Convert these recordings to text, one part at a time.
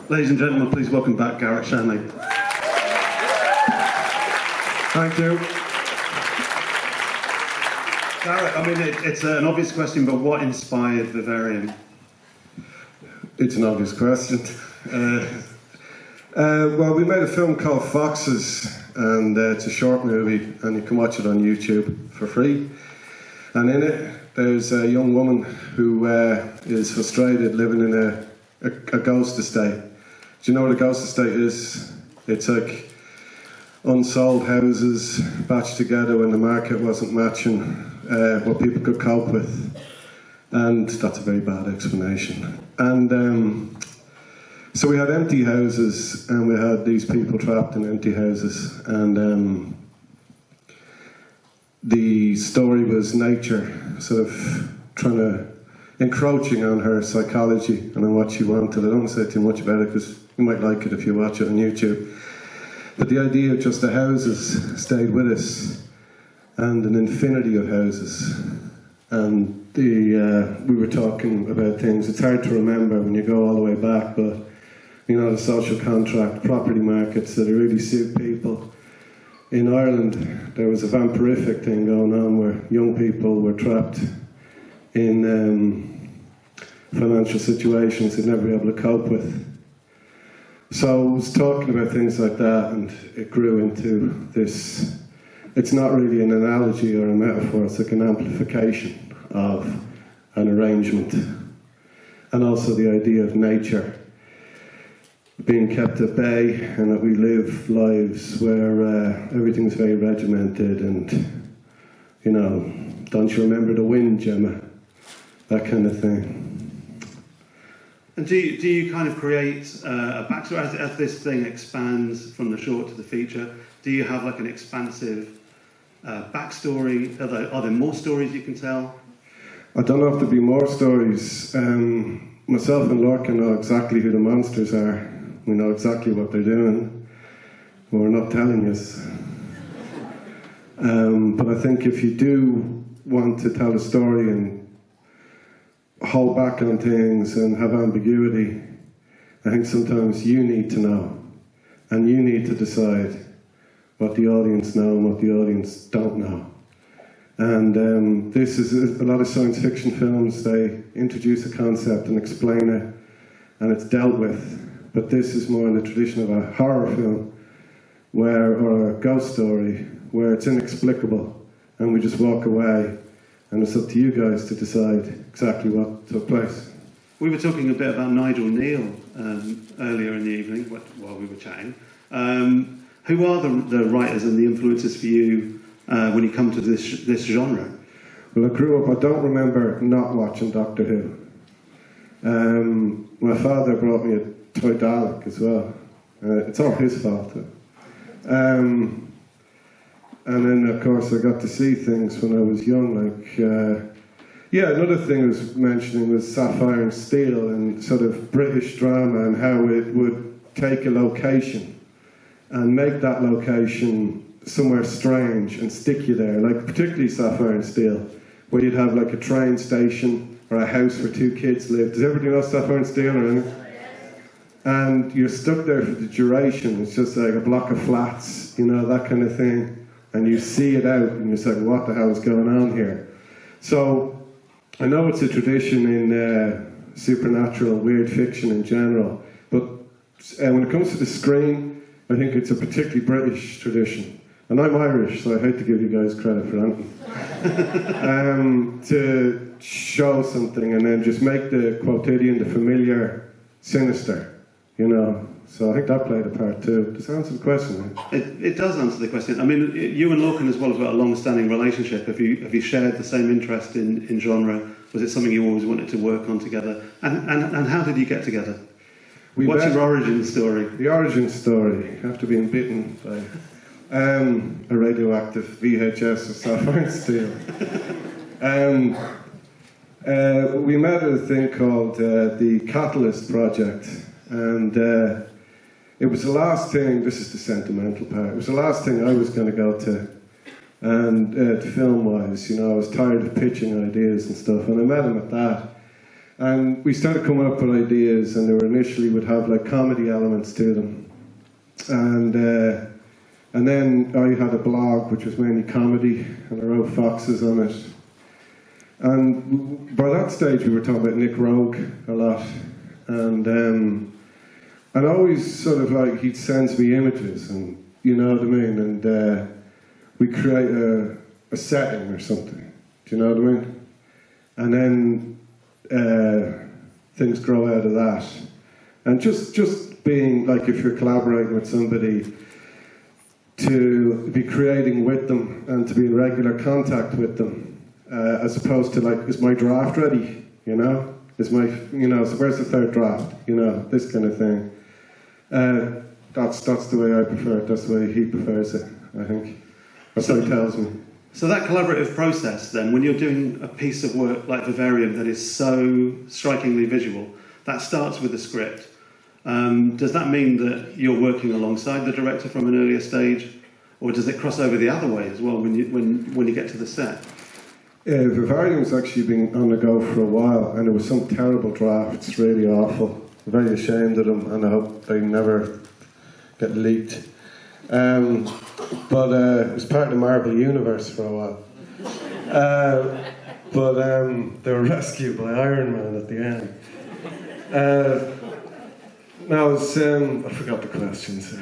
Ladies and gentlemen, please welcome back Garret Shanley. Thank you. Garret, I mean, it's an obvious question, but what inspired Vivarium? It's an obvious question. Well, we made a film called Foxes, and it's a short movie, and you can watch it on YouTube for free. And in it, there's a young woman who is frustrated living in a ghost estate. Do you know what a ghost estate is? It's like unsold houses batched together when the market wasn't matching what people could cope with. And that's a very bad explanation. And so we had empty houses, and we had these people trapped in empty houses. And the story was nature sort of encroaching on her psychology and on what she wanted. I don't want to say too much about it because you might like it if you watch it on YouTube. But the idea of just the houses stayed with us, and an infinity of houses. And we were talking about things. It's hard to remember when you go all the way back, but you know, the social contract, property markets that really suit people. In Ireland, there was a vampirific thing going on where young people were trapped in financial situations they'd never be able to cope with. So I was talking about things like that, and it grew into this. It's not really an analogy or a metaphor, it's like an amplification of an arrangement. And also the idea of nature being kept at bay, and that we live lives where everything's very regimented, and, you know, don't you remember the Windjammer? That kind of thing. And do you kind of create a backstory as this thing expands from the short to the feature? Do you have like an expansive backstory? Are there more stories you can tell? I don't know if there'll be more stories. Myself and Lorca know exactly who the monsters are. We know exactly what they're doing. We're not telling you. But I think if you do want to tell a story and hold back on things and have ambiguity, I think sometimes you need to know, and you need to decide what the audience know and what the audience don't know. And this is a lot of science fiction films. They introduce a concept and explain it, and it's dealt with. But this is more in the tradition of a horror film, or a ghost story, where it's inexplicable, and we just walk away. And it's up to you guys to decide exactly what took place. We were talking a bit about Nigel Neal earlier in the evening while we were chatting. Who are the writers and the influences for you when you come to this genre? Well, I grew up, I don't remember not watching Doctor Who. My father brought me a toy Dalek as well. It's all his fault. And then, of course, I got to see things when I was young, like, another thing I was mentioning was Sapphire and Steel, and sort of British drama, and how it would take a location and make that location somewhere strange and stick you there, like particularly Sapphire and Steel, where you'd have like a train station or a house where two kids lived. Does everybody know Sapphire and Steel or anything? And you're stuck there for the duration. It's just like a block of flats, you know, that kind of thing. And you see it out, and you're like, what the hell is going on here? So, I know it's a tradition in supernatural, weird fiction in general, but when it comes to the screen, I think it's a particularly British tradition. And I'm Irish, so I hate to give you guys credit for that. To show something and then just make the quotidian, the familiar, sinister, you know. So I think that played a part too. Does that answer the question? It does answer the question. I mean, you and Lorcan as well have got a long-standing relationship. Have you shared the same interest in genre? Was it something you always wanted to work on together? And how did you get together? What's your origin story? The origin story, after being bitten by a radioactive VHS of Sapphire and Steel. We met at a thing called the Catalyst Project, and it was the last thing, this is the sentimental part, it was the last thing I was going to go to. And film-wise, you know, I was tired of pitching ideas and stuff, and I met him at that. And we started coming up with ideas, and they were initially would have like comedy elements to them. And then I had a blog which was mainly comedy, and I wrote foxes on it. And by that stage we were talking about Nick Rogue a lot. And always sort of like he'd send me images, and you know what I mean, and we'd create a setting or something, do you know what I mean? And then things grow out of that. And just being like, if you're collaborating with somebody, to be creating with them and to be in regular contact with them, as opposed to like, is my draft ready, you know? Is my, you know, so where's the third draft, you know, this kind of thing. That's the way I prefer it, that's the way he prefers it, I think. That's what he tells me. So that collaborative process then, when you're doing a piece of work like Vivarium that is so strikingly visual, that starts with the script. Does that mean that you're working alongside the director from an earlier stage, or does it cross over the other way as well when you get to the set? Vivarium's actually been on the go for a while, and there was some terrible drafts, really awful. I'm very ashamed of them, and I hope they never get leaked. But it was part of the Marvel Universe for a while. But they were rescued by Iron Man at the end. Now, I forgot the questions.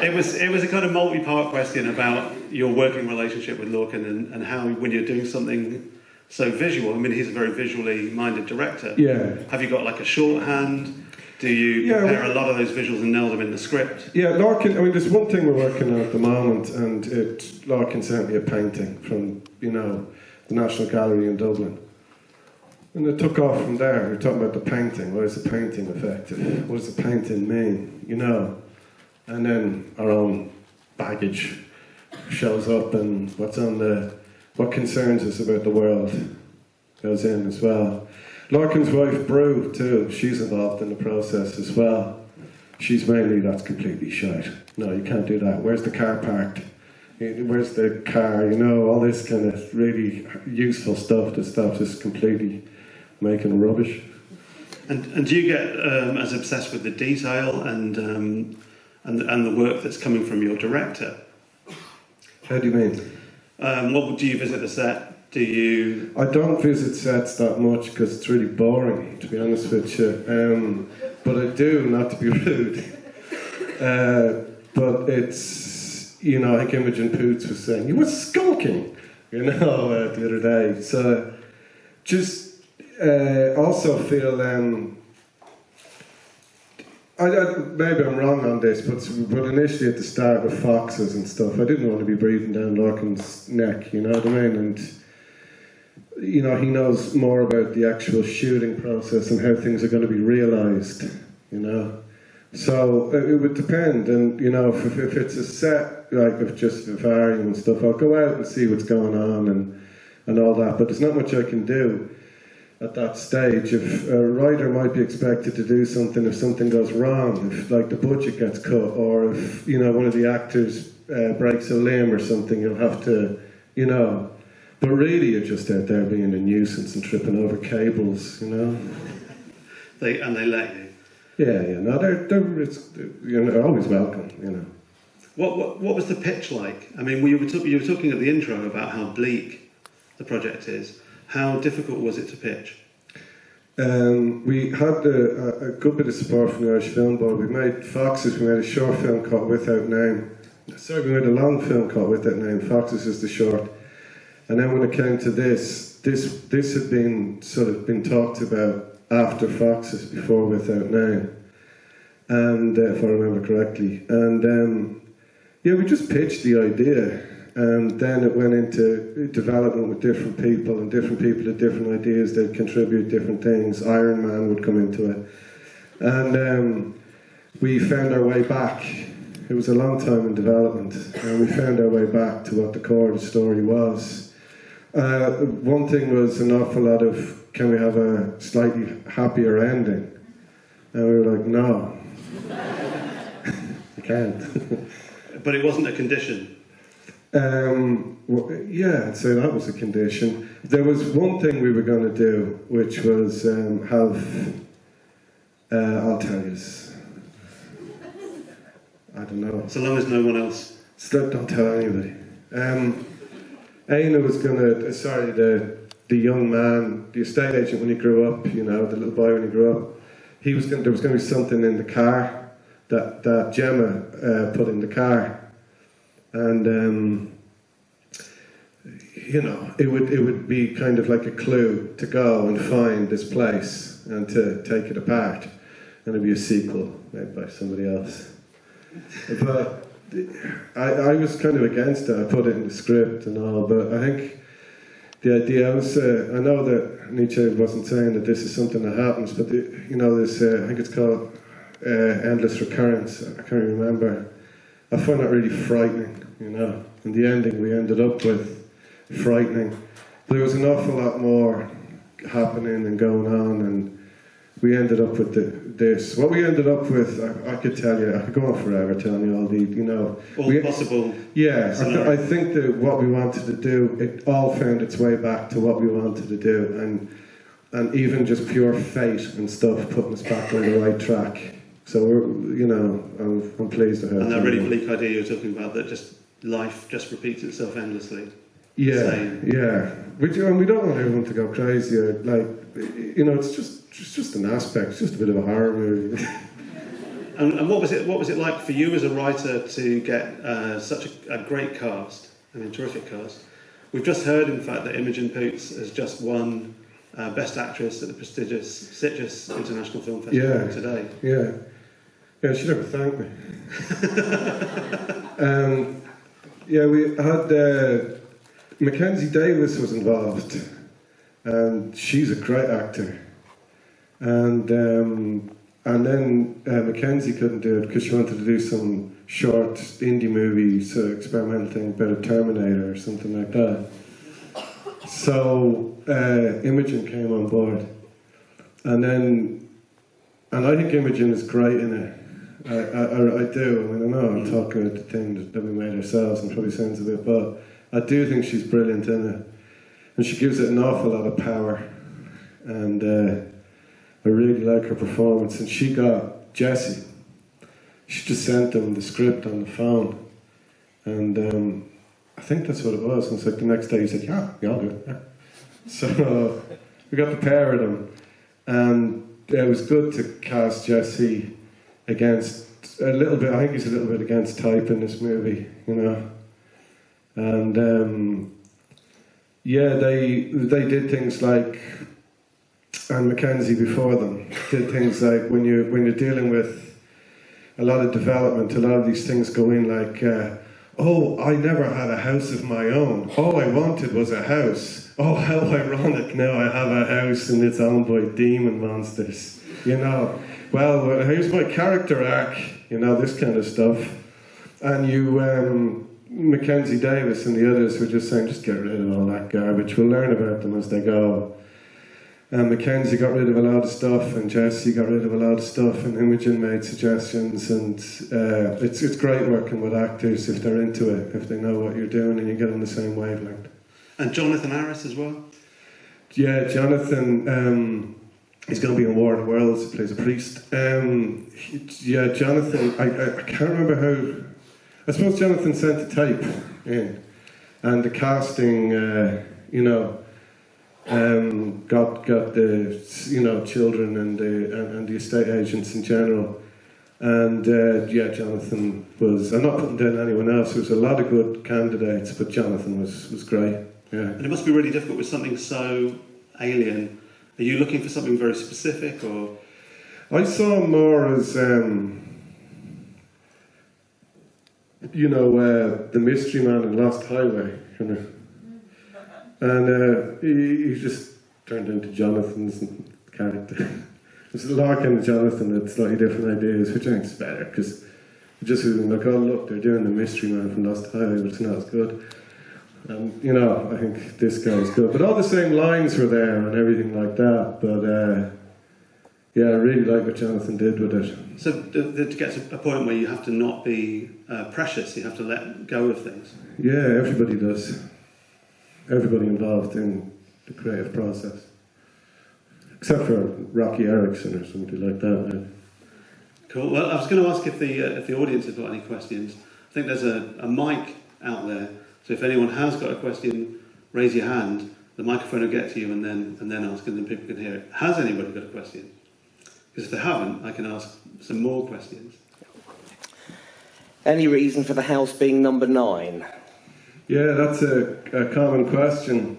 It was a kind of multi-part question about your working relationship with Lorcan and how, when you're doing something so visual, I mean, he's a very visually minded director. Yeah. Have you got like a shorthand? Do you prepare a lot of those visuals and nail them in the script? Yeah, Lorcan, I mean, there's one thing we're working on at the moment, and Lorcan sent me a painting from, you know, the National Gallery in Dublin. And it took off from there. We're talking about the painting. What is the painting effective? What does the painting mean? You know? And then our own baggage shows up, and what concerns us about the world goes in as well. Lorcan's wife, Brew, too, she's involved in the process as well. She's mainly, that's completely shite. No, you can't do that. Where's the car parked? Where's the car? You know, all this kind of really useful stuff that stops us completely making rubbish. And do you get as obsessed with the detail and the work that's coming from your director? How do you mean? What do you visit the set? Do you? I don't visit sets that much because it's really boring, to be honest with you. But I do, not to be rude. But it's, you know, like Imogen Poots was saying, you were skulking, you know, the other day. So just also feel, maybe I'm wrong on this, but initially at the start with foxes and stuff, I didn't want to be breathing down Lorcan's neck, you know what I mean? And, you know, he knows more about the actual shooting process and how things are going to be realised, you know? So it would depend, and, you know, if it's a set, like of just Vivarium and stuff, I'll go out and see what's going on and all that, but there's not much I can do at that stage. If a writer might be expected to do something if something goes wrong, if like the budget gets cut, or if, you know, one of the actors breaks a limb or something, you'll have to, you know. But really you're just out there being a nuisance and tripping over cables, you know. They let you? Yeah, no, they're always welcome, you know. What was the pitch like? I mean, you were talking at the intro about how bleak the project is. How difficult was it to pitch? We had a good bit of support from the Irish Film Board. We made Foxes, we made a short film called Without Name. Sorry, we made a long film called Without Name. Foxes is the short. And then when it came to this had been sort of been talked about after Foxes, before Without Name, and if I remember correctly. And yeah, we just pitched the idea, and then it went into development with different people had different ideas. They'd contribute different things. Iron Man would come into it, and we found our way back. It was a long time in development, and we found our way back to what the core of the story was. One thing was an awful lot of, can we have a slightly happier ending? And we were like, no, you can't. But it wasn't a condition. Yeah, I'd say that was a condition. There was one thing we were going to do, which was I'll tell you, I don't know. So long as no one else. Don't tell anybody. Aina was going to, the young man, the estate agent when he grew up, you know, the little boy when he grew up, there was going to be something in the car that Gemma put in the car. And, you know, it would be kind of like a clue to go and find this place and to take it apart. And it'd be a sequel made by somebody else. But I was kind of against it. I put it in the script and all, but I think the idea was, I know that Nietzsche wasn't saying that this is something that happens, but you know, there's, I think it's called endless recurrence. I can't remember. I find that really frightening, you know. In the ending we ended up with frightening. There was an awful lot more happening and going on, and we ended up with this. What we ended up with, I could tell you, I could go on forever telling you all the, you know. All possible. Yeah, I think that what we wanted to do, it all found its way back to what we wanted to do, and even just pure fate and stuff putting us back on the right track. So we're, you know, I'm pleased to have. And that really bleak idea you were talking about, that just life just repeats itself endlessly. Yeah, yeah. We don't want everyone to go crazy. Or, like, you know, it's just an aspect. It's just a bit of a horror movie. And what was it like for you as a writer to get such a great cast? I mean, terrific cast. We've just heard, in fact, that Imogen Poots has just won Best Actress at the prestigious Sitges International Film Festival today. Yeah. Yeah, she never thanked me. Yeah, we had Mackenzie Davis was involved, and she's a great actor. And then Mackenzie couldn't do it because she wanted to do some short indie movie, so experimental thing about a Terminator or something like that. So Imogen came on board, and I think Imogen is great in it. I do. I mean, I know I'm talking about the thing that we made ourselves and probably sounds a bit, but I do think she's brilliant in it, and she gives it an awful lot of power, and I really like her performance. And she got Jesse. She just sent them the script on the phone, and I think that's what it was. And it's like the next day he said, "Yeah, I'll do it." Yeah. So we got the pair of them, and it was good to cast Jesse against a little bit. I think he's a little bit against type in this movie, you know. And yeah, they did things like, and Mackenzie before them did things like when you're dealing with a lot of development, a lot of these things go in like, oh, I never had a house of my own. All I wanted was a house. Oh, how ironic! Now I have a house and it's owned by demon monsters. You know. Well, here's my character arc. You know, this kind of stuff. And you. Mackenzie Davis and the others were just saying, just get rid of all that garbage. We'll learn about them as they go. And Mackenzie got rid of a lot of stuff, and Jesse got rid of a lot of stuff, and Imogen made suggestions. And it's great working with actors if they're into it, if they know what you're doing, and you get on the same wavelength. And Jonathan Harris as well? Yeah, Jonathan. He's going to be in War of the Worlds. He plays a priest. Yeah, Jonathan. I can't remember how. I suppose Jonathan sent the tape in, and the casting, you know, got the, you know, children and the estate agents in general, and yeah, Jonathan was. I'm not putting down anyone else. There was a lot of good candidates, but Jonathan was great. Yeah. And it must be really difficult with something so alien. Are you looking for something very specific, or? I saw him more as. You know, the mystery man in Lost Highway, you know. And he just turned into Jonathan's character. It's Larkin and Jonathan had slightly different ideas, which I think is better, because just like, oh look, they're doing the mystery man from Lost Highway, but it's not as good. And, you know, I think this guy's good. But all the same lines were there and everything like that, but Yeah, I really like what Jonathan did with it. So to get to a point where you have to not be precious, you have to let go of things. Yeah, everybody does. Everybody involved in the creative process. Except for Rocky Erickson or somebody like that. Yeah. Cool. Well, I was going to ask if the audience has got any questions. I think there's a mic out there, so if anyone has got a question, raise your hand. The microphone will get to you, and then ask, and then people can hear it. Has anybody got a question? Because if they haven't, I can ask some more questions. Any reason for the house being number 9? Yeah, that's a common question.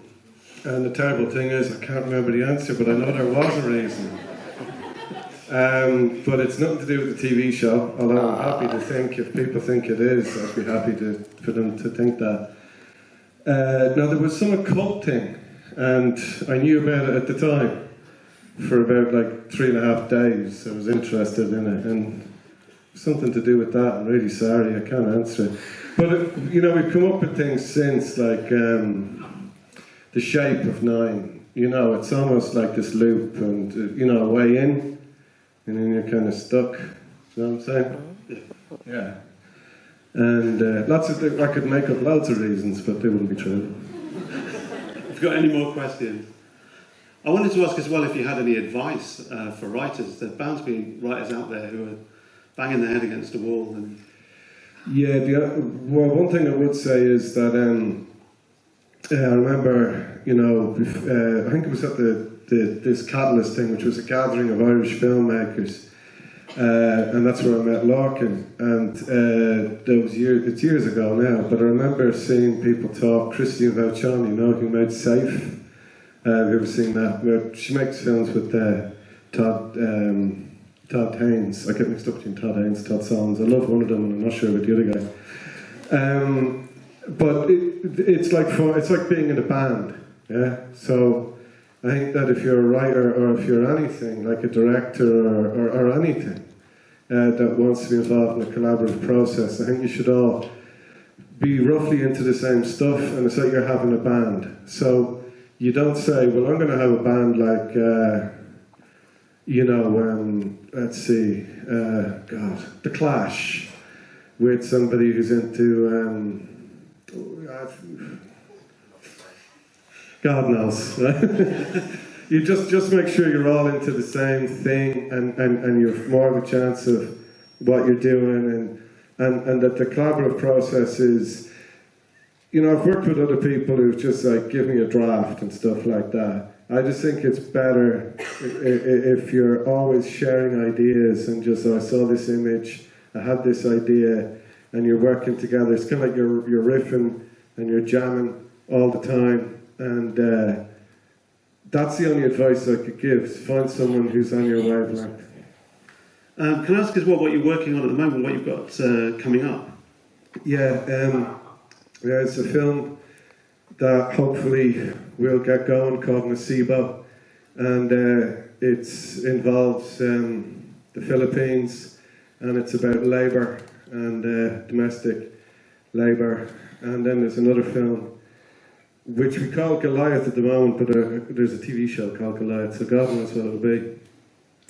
And the terrible thing is, I can't remember the answer, but I know there was a reason. But it's nothing to do with the TV show, although I'm happy to think, if people think it is, I'd be happy for them to think that. Now, there was some occult thing, and I knew about it at the time. For about like 3.5 days, I was interested in it, and something to do with that. I'm really sorry, I can't answer it. But we've come up with things since, like the shape of 9. It's almost like this loop, and a way in, and then you're kind of stuck. You know what I'm saying? Yeah. And lots of I could make up loads of reasons, but they wouldn't be true. If you've got any more questions. I wanted to ask as well if you had any advice for writers. There's bound to be writers out there who are banging their head against the wall. And yeah, one thing I would say is that I remember, I think it was at this Catalyst thing, which was a gathering of Irish filmmakers, and that's where I met Larkin. And it's years ago now, but I remember seeing people talk. Christine Vauciani, who made Safe. Have you ever seen that? She makes films with Todd Haynes. I get mixed up between Todd Haynes and Todd Solondz. I love one of them, and I'm not sure about the other guy. But it's like being in a band. Yeah. So I think that if you're a writer or if you're anything like a director or anything that wants to be involved in a collaborative process, I think you should all be roughly into the same stuff, and it's like you're having a band. So you don't say, well, I'm going to have a band like, let's see, The Clash, with somebody who's into, God knows. You just make sure you're all into the same thing, and you've more of a chance of what you're doing, and that the collaborative process is, I've worked with other people who've just give me a draft and stuff like that. I just think it's better if you're always sharing ideas and just, I saw this image, I had this idea, and you're working together. It's kind of like you're riffing and you're jamming all the time, and that's the only advice I could give. Find someone who's on your wavelength. Can I ask as well what you're working on at the moment, what you've got coming up? Yeah, it's a film that hopefully will get going called Nacebo, and it involves the Philippines, and it's about labour and domestic labour. And then there's another film which we call Goliath at the moment, but there's a TV show called Goliath, so God knows what it'll be.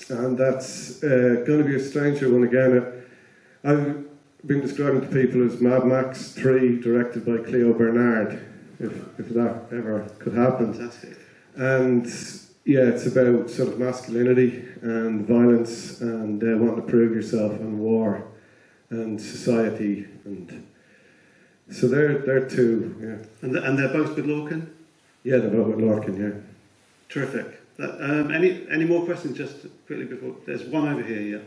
And that's going to be a stranger one again. I've been describing to people as Mad Max 3, directed by Cleo Bernard, if that ever could happen. Fantastic. And yeah, it's about sort of masculinity and violence and wanting to prove yourself and war and society, and so they're two. Yeah. And they're both with Lorcan? Yeah, they're both with Lorcan. Yeah. Terrific. Any more questions? Just quickly before there's one over here. Yeah.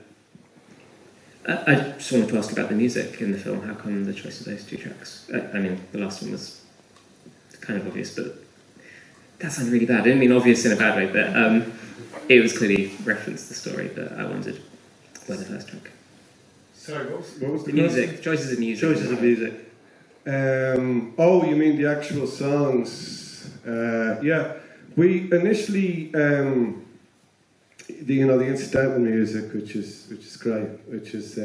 I just wanted to ask about the music in the film. How come the choice of those 2 tracks? I mean, the last one was kind of obvious, but that sounded really bad. I didn't mean obvious in a bad way, but it was clearly referenced the story, but I wondered why the first track. Sorry, what was the music? Choices of music. Choices of music. Oh, you mean the actual songs? Yeah, we initially the incidental music, which is great, which is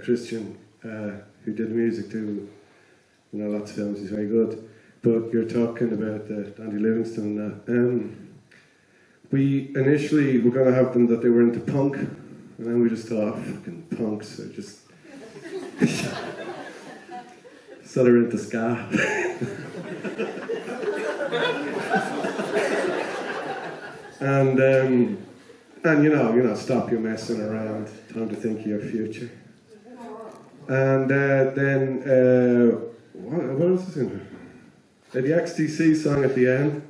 Christian, who did the music to lots of films. He's very good. But you're talking about Andy Livingston and that. we initially were going to have them that they were into punk, and then we just thought, oh, fucking punks, are just... so they're into ska. And you know, stop your messing around, time to think of your future. And then, what else is in there? The XTC song at the end.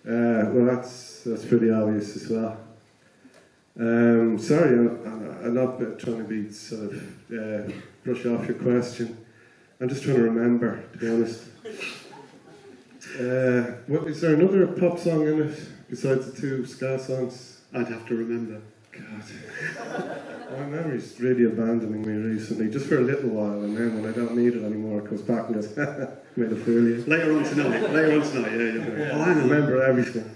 Well, that's pretty obvious as well. Sorry, I'm not trying to be sort of brush off your question. I'm just trying to remember, to be honest. Is there another pop song in it besides the two ska songs? I'd have to remember. God, my memory's really abandoning me recently, just for a little while, and then when I don't need it anymore, it comes back and goes, made a fool of you. Later on tonight, yeah. Oh, I know. Remember everything.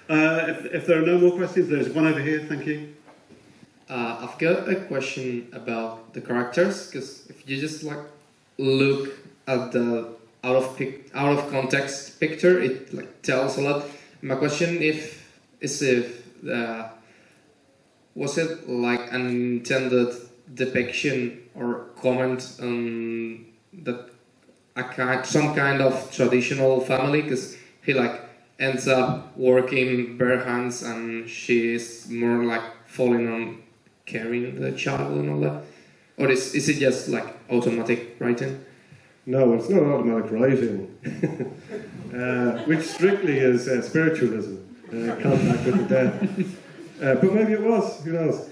If there are no more questions, there's one over here, thank you. I've got a question about the characters, because if you just like look at the out of context picture, it like tells a lot. My question is if was it like an intended depiction or comment on some kind of traditional family, because he like ends up working bare hands and she's more like falling on carrying the child and all that, or is it just like automatic writing? No, it's not automatic writing, which strictly is spiritualism, contact with the dead. But maybe it was, who knows?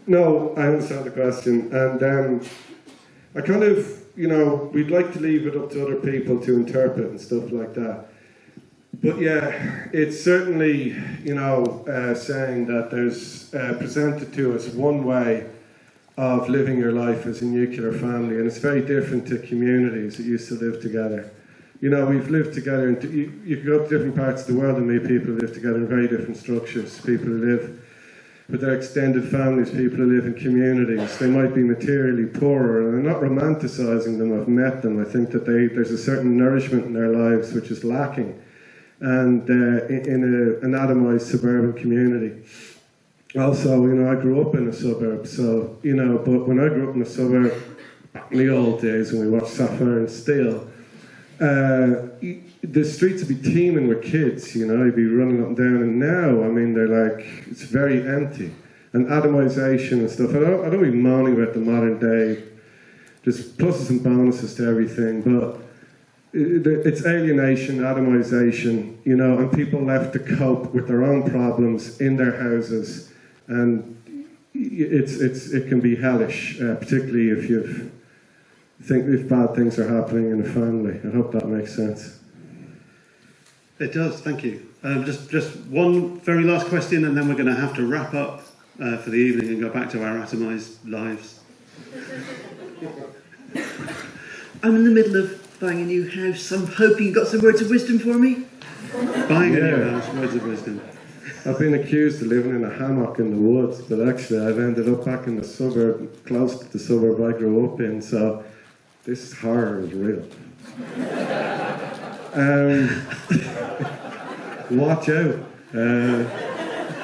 No, I understand the question, and I kind of, we'd like to leave it up to other people to interpret and stuff like that. But yeah, it's certainly, saying that there's presented to us one way of living your life as a nuclear family, and it's very different to communities that used to live together. We've lived together, and you go to different parts of the world and meet people who live together in very different structures. People who live with their extended families, people who live in communities. They might be materially poorer, and I'm not romanticising them, I've met them. I think that there's a certain nourishment in their lives which is lacking, and in an atomised suburban community. Also, I grew up in a suburb, so, but when I grew up in a suburb, in the old days when we watched Sapphire and Steel, the streets would be teeming with kids, you'd be running up and down, and now, they're like, it's very empty. And atomization and stuff, I don't be moaning about the modern day, there's pluses and bonuses to everything, but it's alienation, atomization, and people left to cope with their own problems in their houses, and it can be hellish, particularly if bad things are happening in a family. I hope that makes sense. It does, thank you. Just one very last question, and then we're going to have to wrap up for the evening and go back to our atomised lives. I'm in the middle of buying a new house. I'm hoping you've got some words of wisdom for me. Buying a new house, words of wisdom. I've been accused of living in a hammock in the woods, but actually I've ended up back in the suburb, close to the suburb I grew up in, so this horror is real. Watch out.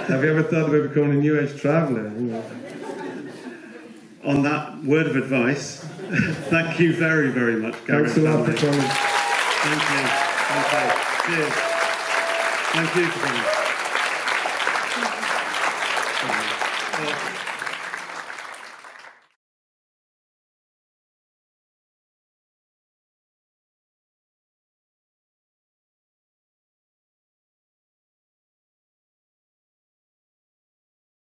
Have you ever thought about becoming a New Age traveller? On that word of advice, thank you very, very much, Garret. Thanks a lot for coming. Thank you. Cheers. Thank you for coming.